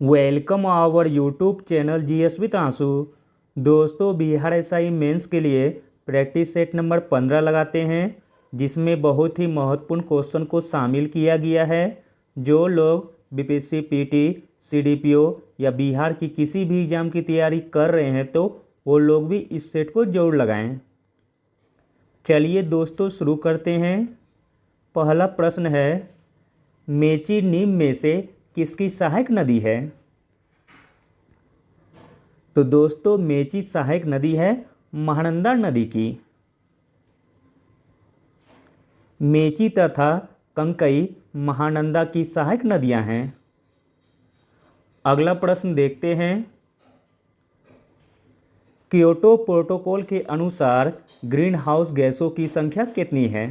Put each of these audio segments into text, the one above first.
Welcome our YouTube channel GS with आंसू। दोस्तों, Bihar SI mains के लिए प्रैक्टिस सेट नंबर 15 लगाते हैं, जिसमें बहुत ही महत्वपूर्ण क्वेश्चन को शामिल किया गया है। जो लोग बीपीएससी पीटी, सीडीपीओ या बिहार की किसी भी एग्ज़ाम की तैयारी कर रहे हैं तो वो लोग भी इस सेट को जरूर लगाएं। चलिए दोस्तों, शुरू करते हैं। पहला प्रश्न है, मेची निम्न में से किसकी सहायक नदी है? तो दोस्तों, मेची सहायक नदी है महानंदा नदी की। मेची तथा कंकई महानंदा की सहायक नदियां हैं। अगला प्रश्न देखते हैं। क्योटो प्रोटोकॉल के अनुसार ग्रीन हाउस गैसों की संख्या कितनी है?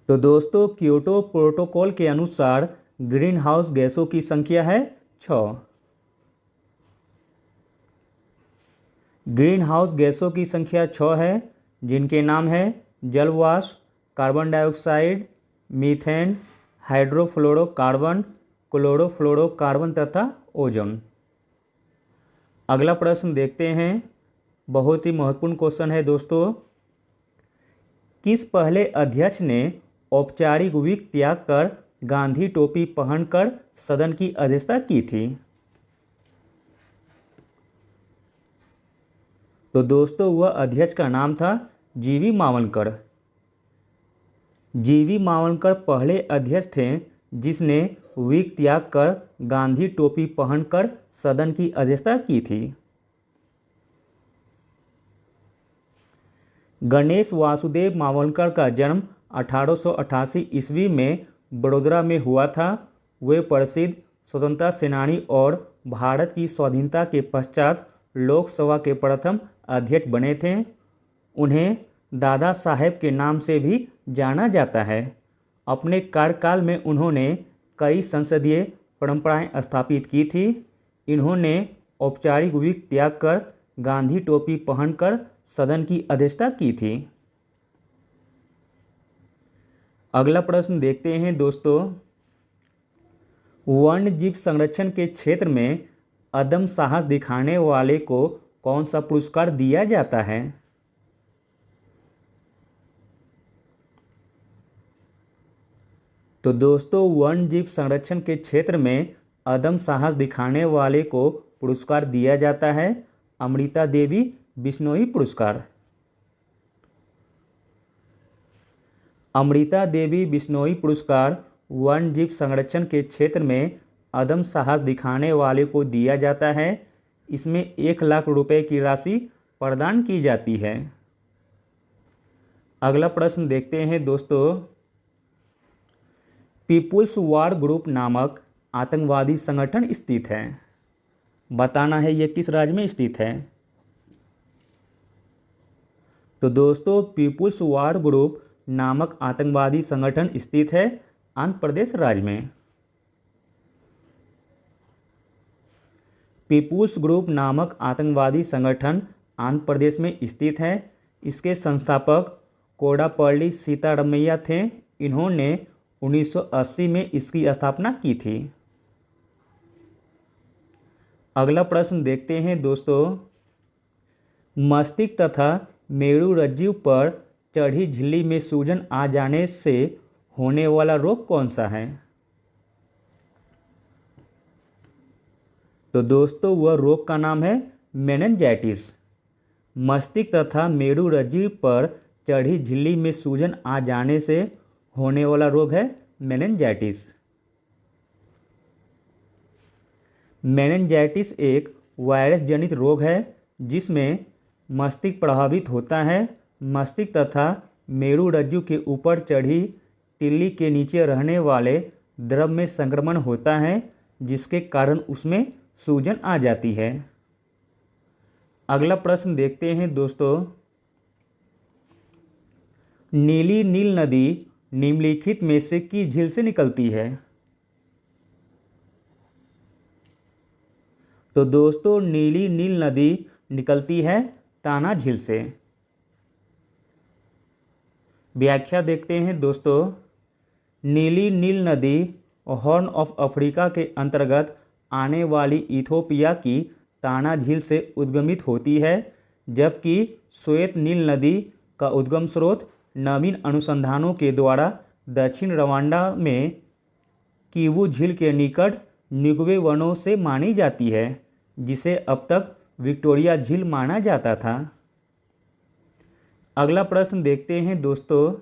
तो दोस्तों, क्योटो प्रोटोकॉल के अनुसार ग्रीन हाउस गैसों की संख्या है 6। ग्रीन हाउस गैसों की संख्या 6 है, जिनके नाम है जलवाष्प, carbon dioxide, methane, hydrofluorocarbon, chlorofluorocarbon तथा ओजोन। अगला प्रश्न देखते हैं। बहुत ही महत्वपूर्ण क्वेश्चन है दोस्तों। किस पहले अध्यक्ष ने औपचारिक विक त्याग कर गांधी टोपी पहनकर सदन की अध्यक्षता की थी? तो दोस्तों, वह अध्यक्ष का नाम था जीवी मावलंकर। जीवी मावलंकर पहले अध्यक्ष थे जिसने विक त्याग कर गांधी टोपी पहनकर सदन की अध्यक्षता की थी। गणेश वासुदेव मावलंकर का जन्म 1888 ईस्वी में बड़ोदरा में हुआ था। वे प्रसिद्ध स्वतंत्रता सेनानी और भारत की स्वाधीनता के पश्चात लोकसभा के प्रथम अध्यक्ष बने थे। उन्हें दादा साहेब के नाम से भी जाना जाता है। अपने कार्यकाल में उन्होंने कई संसदीय परंपराएं स्थापित की थी। इन्होंने औपचारिक विक त्याग कर गांधी टोपी पहनकर सदन की अध्यक्षता की थी। अगला प्रश्न देखते हैं दोस्तों। वन्य जीव संरक्षण के क्षेत्र में अदम्य साहस दिखाने वाले को कौन सा पुरस्कार दिया जाता है? तो दोस्तों, वन्य जीव संरक्षण के क्षेत्र में अदम्य साहस दिखाने वाले को पुरस्कार दिया जाता है अमृता देवी बिश्नोई पुरस्कार। अमृता देवी बिश्नोई पुरस्कार वन्य जीव संरक्षण के क्षेत्र में अदम्य साहस दिखाने वाले को दिया जाता है। इसमें 1 लाख रुपए की राशि प्रदान की जाती है। अगला प्रश्न देखते हैं दोस्तों। पीपुल्स वार ग्रुप नामक आतंकवादी संगठन स्थित है। बताना है यह किस राज्य में स्थित है। तो दोस्तों, पीपुल्स वार ग्रुप नामक आतंकवादी संगठन स्थित है आंध्र प्रदेश राज्य में। पीपुल्स ग्रुप नामक आतंकवादी संगठन आंध्र प्रदेश में स्थित है। इसके संस्थापक कोडापल्ली सीतारमैया थे। इन्होंने 1980 में इसकी स्थापना की थी। अगला प्रश्न देखते हैं दोस्तों। मस्तिष्क तथा मेरुरज्जु पर चढ़ी झिल्ली में सूजन आ जाने से होने वाला रोग कौन सा है? तो दोस्तों, वह रोग का नाम है मेनिंजाइटिस। मस्तिष्क तथा मेरुरज्जु पर चढ़ी झिल्ली में सूजन आ जाने से होने वाला रोग है मेनिंजाइटिस। मेनिंजाइटिस एक वायरस जनित रोग है जिसमें मस्तिष्क प्रभावित होता है। मस्तिष्क तथा मेरुरज्जु के ऊपर चढ़ी तिल्ली के नीचे रहने वाले द्रव में संक्रमण होता है, जिसके कारण उसमें सूजन आ जाती है। अगला प्रश्न देखते हैं दोस्तों। नीली नील नदी निम्नलिखित में से किस झील से निकलती है? तो दोस्तों, नीली नील नदी निकलती है ताना झील से। व्याख्या देखते हैं दोस्तों। नीली नील नदी हॉर्न ऑफ अफ्रीका के अंतर्गत आने वाली इथोपिया की ताना झील से उद्गमित होती है, जबकि श्वेत नील नदी का उद्गम स्रोत नवीन अनुसंधानों के द्वारा दक्षिण रवांडा में किवू झील के निकट निगवे वनों से मानी जाती है, जिसे अब तक विक्टोरिया झील माना जाता था। अगला प्रश्न देखते हैं दोस्तों,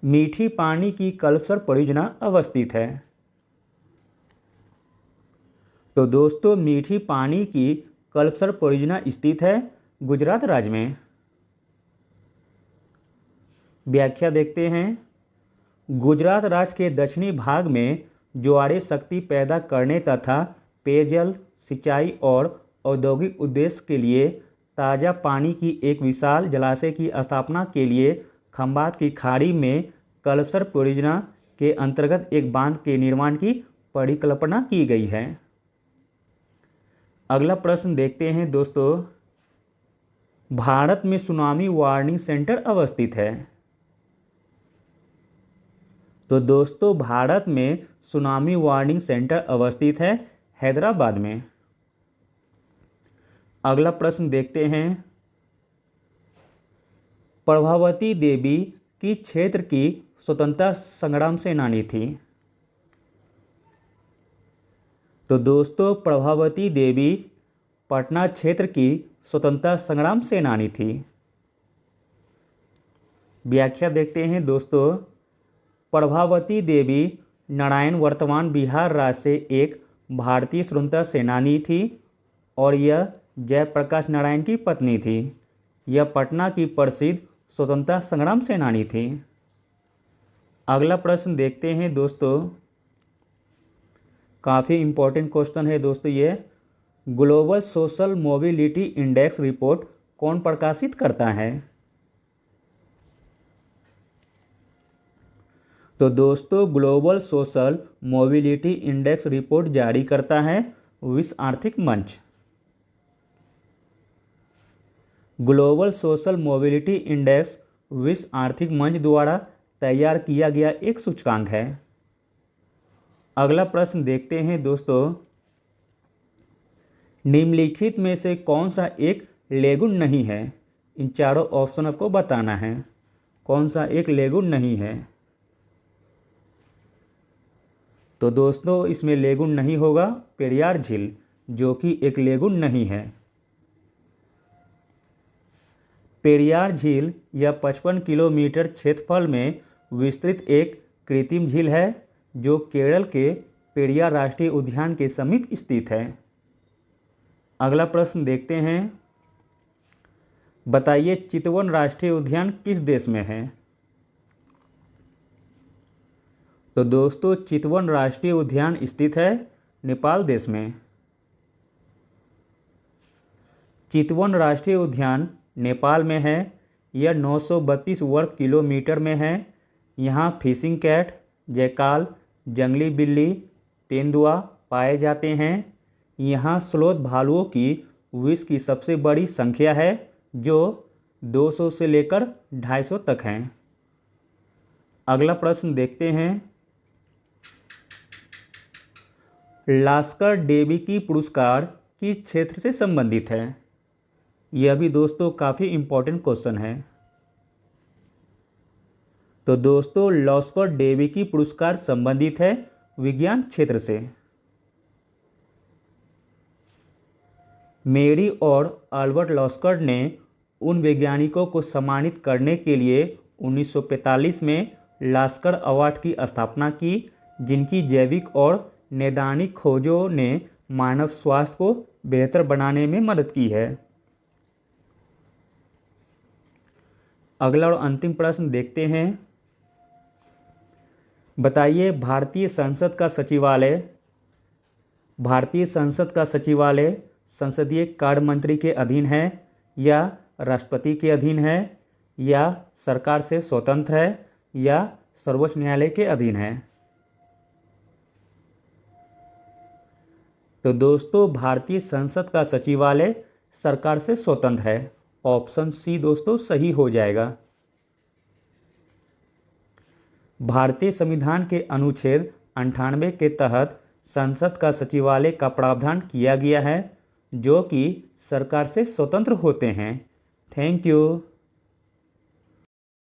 मीठी पानी की कल्पसर परियोजना अवस्थित है। तो दोस्तों मीठी पानी की कल्पसर परियोजना स्थित है गुजरात राज्य में। व्याख्या देखते हैं। गुजरात राज्य के दक्षिणी भाग में ज्वारीय शक्ति पैदा करने तथा पेयजल, सिंचाई और औद्योगिक उद्देश्य के लिए ताज़ा पानी की एक विशाल जलाशय की स्थापना के लिए खंबात की खाड़ी में कल्पसर परियोजना के अंतर्गत एक बांध के निर्माण की परिकल्पना की गई है। अगला प्रश्न देखते हैं दोस्तों, भारत में सुनामी वार्निंग सेंटर अवस्थित है। तो दोस्तों भारत में सुनामी वार्निंग सेंटर अवस्थित है हैदराबाद में। अगला प्रश्न देखते हैं, प्रभावती देवी किस क्षेत्र की स्वतंत्रता संग्राम सेनानी थी। तो दोस्तों प्रभावती देवी पटना क्षेत्र की स्वतंत्रता संग्राम सेनानी थी। व्याख्या देखते हैं दोस्तों, प्रभावती देवी नारायण वर्तमान बिहार राज्य से एक भारतीय स्वतंत्रता सेनानी थी और यह जयप्रकाश नारायण की पत्नी थी। यह पटना की प्रसिद्ध स्वतंत्रता संग्राम सेनानी थी। अगला प्रश्न देखते हैं दोस्तों, काफ़ी इम्पोर्टेंट क्वेश्चन है दोस्तों ये, global social mobility index report कौन प्रकाशित करता है। तो दोस्तों global social mobility index report जारी करता है विश्व आर्थिक मंच। ग्लोबल सोशल मोबिलिटी इंडेक्स विश्व आर्थिक मंच द्वारा तैयार किया गया एक सूचकांक है। अगला प्रश्न देखते हैं दोस्तों, निम्नलिखित में से कौन सा एक लेगुन नहीं है। इन चारों ऑप्शन आपको बताना है कौन सा एक लेगुन नहीं है। तो दोस्तों इसमें लेगुन नहीं होगा पेरियार झील, जो कि एक लेगुन नहीं है। पेरियार झील यह 55 किलोमीटर क्षेत्रफल में विस्तृत एक कृत्रिम झील है जो केरल के पेरियार राष्ट्रीय उद्यान के समीप स्थित है। अगला प्रश्न देखते हैं, बताइए चितवन राष्ट्रीय उद्यान किस देश में है। तो दोस्तों चितवन राष्ट्रीय उद्यान स्थित है नेपाल देश में। चितवन राष्ट्रीय उद्यान नेपाल में है। यह 932 वर्ग किलोमीटर में है। यहाँ फिशिंग कैट, जैकाल, जंगली बिल्ली, तेंदुआ पाए जाते हैं। यहाँ स्लोथ भालुओं की विश्व की सबसे बड़ी संख्या है जो 200 से लेकर 250 तक हैं। अगला प्रश्न देखते हैं, लास्कर डेबिकी पुरस्कार किस क्षेत्र से संबंधित है। यह भी दोस्तों काफ़ी इम्पोर्टेंट क्वेश्चन है। तो दोस्तों लास्कर डेबिकी पुरस्कार संबंधित है विज्ञान क्षेत्र से। मेरी और अल्बर्ट लास्कर ने उन वैज्ञानिकों को सम्मानित करने के लिए 1945 में लास्कर अवार्ड की स्थापना की, जिनकी जैविक और नैदानिक खोजों ने मानव स्वास्थ्य को बेहतर बनाने में मदद की है। अगला और अंतिम प्रश्न देखते हैं, बताइए भारतीय संसद का सचिवालय संसदीय कार्य मंत्री के अधीन है या राष्ट्रपति के अधीन है या सरकार से स्वतंत्र है या सर्वोच्च न्यायालय के अधीन है। तो दोस्तों भारतीय संसद का सचिवालय सरकार से स्वतंत्र है। ऑप्शन सी दोस्तों सही हो जाएगा। भारतीय संविधान के अनुच्छेद 98 के तहत संसद का सचिवालय का प्रावधान किया गया है, जो कि सरकार से स्वतंत्र होते हैं। Thank you.